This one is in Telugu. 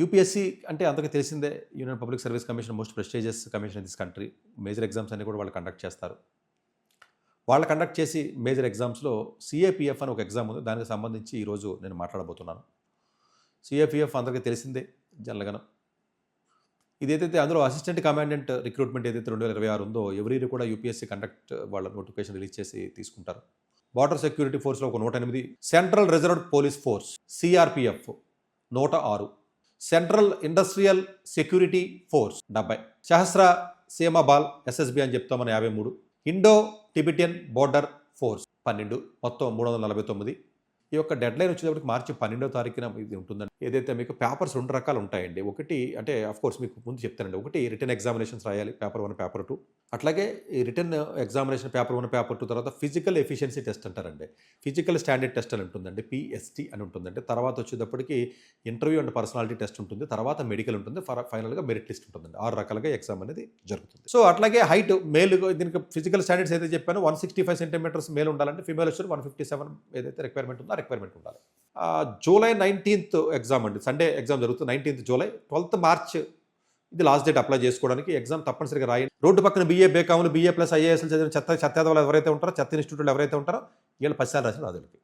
యూపీఎస్సీ అంటే అందరికీ తెలిసిందే. Union public service commission most prestigious commission in this country. Major exams అన్ని కూడా వాళ్ళు కండక్ట్ చేస్తారు. వాళ్ళు కండక్ట్ చేసి మేజర్ ఎగ్జామ్స్లో సిఏపిఎఫ్ అని ఒక ఎగ్జామ్ ఉంది. దానికి సంబంధించి ఈరోజు నేను మాట్లాడబోతున్నాను. సిఏపిఎఫ్ అందరికీ తెలిసిందే జనరల్గాను. ఇదేదైతే అందులో అసిస్టెంట్ కమాండెంట్ రిక్రూట్మెంట్ ఏదైతే 2026 ఉందో ఎవ్రీ ఇయర్ కూడా యూపీఎస్సీ కండక్ట్ వాళ్ళ నోటిఫికేషన్ రిలీజ్ చేసి తీసుకుంటారు. బార్డర్ సెక్యూరిటీ ఫోర్స్లో ఒక 108, central reserved police force CRPF 106, central industrial security force 70, సహస్ర సీమ బాల్ ఎస్ఎస్బి అని చెప్తామని 53, ఇండో టిబెటియన్ బోర్డర్ ఫోర్స్ 12, మొత్తం 349. ఈ యొక్క డెడ్ లైన్ వచ్చేటప్పటికి మార్చి 12వ తారీఖున ఇది ఉంటుందండి. ఏదైతే మీకు పేపర్స్ 2 రకాలు ఉంటాయండి. ఒకటి అంటే కోర్స్ మీకు ముందు చెప్తానండి. ఒకటి రిటర్న్ ఎగ్జామినేషన్స్ రాయాలి, పేపర్ 1, పేపర్ 2. అట్లాగే ఈ రిటర్న్ ఎగ్జామినేషన్ పేపర్ 1, పేపర్ 2 తర్వాత ఫిజికల్ ఎఫిషియన్సీ టెస్ట్ అంటారండి. ఫిజికల్ స్టాండర్డ్ టెస్ట్ అని ఉంటుందండి, పిఎస్టీ అని ఉంటుందండి. తర్వాత వచ్చేటప్పటికి ఇంటర్వ్యూ అండ్ పర్సనాలిటీ టెస్ట్ ఉంటుంది. తర్వాత మెడికల్ ఉంటుంది. ఫైనల్గా మెరిట్ లిస్ట్ ఉంటుందండి. 6 రకాలుగా ఎగ్జామ్ అనేది జరుగుతుంది. సో అట్లాగే హైట్ మేల్ దీనికి ఫిజికల్ స్టాండర్డ్స్ ఏదైతే చెప్పానో 165 సెంటీమీటర్స్ మేల్ ఉండాలంటే, ఫీమేల్ వచ్చి 157 ఏదైతే రిక్వైర్మెంట్ ఉందో ఆ రిక్వైర్మెంట్ ఉండాలి. జూలై 19th ఎగ్జామ్ అండి. సండే ఎగ్జామ్ జరుగుతుంది 19th జూలై. 12th మార్చ్ ఇది లాస్ట్ డేట్ అప్లై చేసుకోవడానికి. ఎగ్జామ్ తప్పనిసరిగా రాయండి. రోడ్డు పక్కన బీఏ, బీకామ్లు, బీఏ ప్లస్ ఐఏఎస్లు చదివిన చెత్త వాళ్ళు ఎవరైతే ఉంటారో, చెత్త ఇన్స్టిట్యూట్లు ఎవరైతే ఉంటారో వీళ్ళు 10 సార్లు రాసిన రాజులకి.